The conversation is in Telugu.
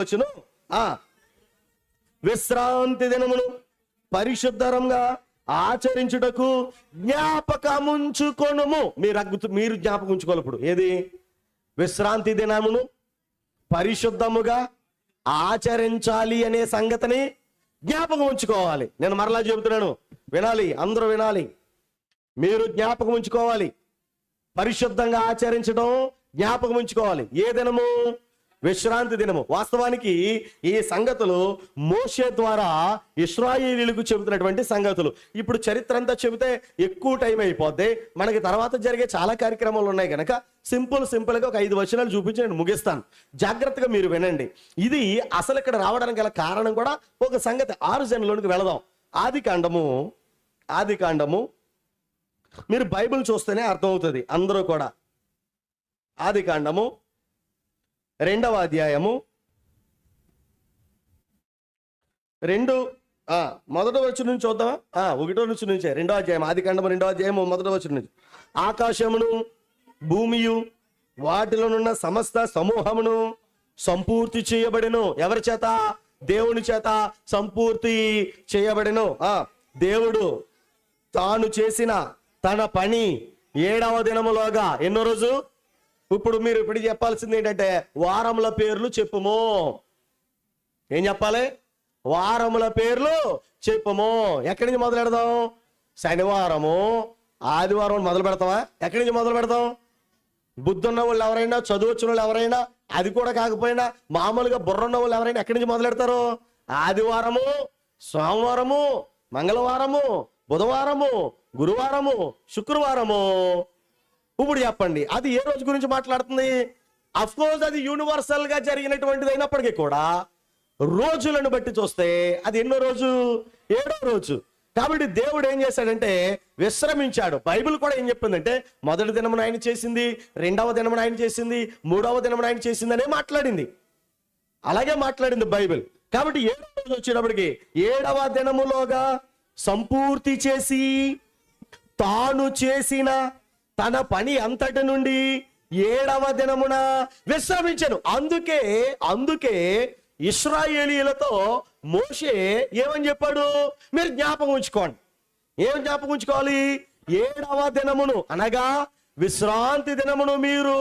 వచ్చును. విశ్రాంతి దినమును పరిశుద్ధంగా ఆచరించుటకు జ్ఞాపకముంచుకొనుము. మీరు జ్ఞాపకం ఉంచుకోవాలి. ఇప్పుడు ఏది? విశ్రాంతి దినమును పరిశుద్ధముగా ఆచరించాలి అనే సంగతిని జ్ఞాపకం ఉంచుకోవాలి. నేను మరలా చెబుతున్నాను, వినాలి, అందరూ వినాలి. మీరు జ్ఞాపకం ఉంచుకోవాలి. పరిశుద్ధంగా ఆచరించడం జ్ఞాపకం ఉంచుకోవాలి. ఏ దినము? విశ్రాంతి దినము. వాస్తవానికి ఈ సంగతులు మోషే ద్వారా ఇశ్రాయేలీయులకు చెబుతున్నటువంటి సంగతులు. ఇప్పుడు చరిత్ర అంతా చెబితే ఎక్కువ టైం అయిపోద్ది. మనకి తర్వాత జరిగే చాలా కార్యక్రమాలు ఉన్నాయి కనుక సింపుల్గా ఒక 5 వచనాలు చూపించి నేను ముగిస్తాను. జాగ్రత్తగా మీరు వినండి. ఇది అసలు ఇక్కడ రావడానికి గల కారణం కూడా ఒక సంగతి. 6 జనులోనికి వెళదాం. ఆది కాండము మీరు బైబిల్ చూస్తేనే అర్థమవుతుంది అందరూ కూడా. ఆది కాండము 2వ అధ్యాయము 1వ వచనం నుంచి చూద్దామా? 1వ వచనం నుంచే 2వ అధ్యాయం. ఆది కాండము 2వ అధ్యాయము 1వ వచనం నుంచి. ఆకాశమును భూమియు వాటిలోనున్న సమస్త సమూహమును సంపూర్తి చేయబడెను. ఎవరి చేత? దేవుని చేత సంపూర్తి చేయబడెను. దేవుడు తాను చేసిన తన పని 7వ దినములోగా. ఎన్నో రోజు? ఇప్పుడు చెప్పాల్సింది ఏంటంటే వారముల పేర్లు చెప్పుము. ఏం చెప్పాలి? వారముల పేర్లు చెప్పుము. ఎక్కడి నుంచి మొదలు పెడదాం? శనివారము, ఆదివారం మొదలు పెడతావా? ఎక్కడి నుంచి మొదలు పెడతాం? బుద్ధున్న వాళ్ళు ఎవరైనా, చదువు వచ్చిన వాళ్ళు ఎవరైనా, అది కూడా కాకపోయినా మామూలుగా బుర్రున్న వాళ్ళు ఎవరైనా ఎక్కడి నుంచి మొదలు పెడతారు? ఆదివారము, సోమవారము, మంగళవారము, బుధవారము, గురువారము, శుక్రవారము. ఇప్పుడు చెప్పండి, అది ఏ రోజు గురించి మాట్లాడుతుంది? అఫ్ కోర్స్ అది యూనివర్సల్ గా జరిగినటువంటిది అయినప్పటికీ కూడా రోజులను బట్టి చూస్తే అది ఎన్నో రోజు? 7వ రోజు. కాబట్టి దేవుడు ఏం చేశాడంటే విశ్రమించాడు. బైబిల్ కూడా ఏం చెప్పిందంటే మొదటి దినమున ఆయన చేసింది, 2వ దినమున ఆయన చేసింది, 3వ దినమున ఆయన చేసింది అనే మాట్లాడింది. అలాగే మాట్లాడింది బైబిల్. కాబట్టి 7వ రోజు వచ్చేటప్పటికి 7వ దినములోగా సంపూర్తి చేసి తాను చేసిన తన పని అంతటి నుండి 7వ దినమున విశ్రమించెను. అందుకే ఇశ్రాయేలీయులతో మోషే ఏమని చెప్పాడు? మీరు జ్ఞాపకం ఉంచుకోండి. ఏమని జ్ఞాపకం ఉంచుకోవాలి? 7వ దినమును అనగా విశ్రాంతి దినమును మీరు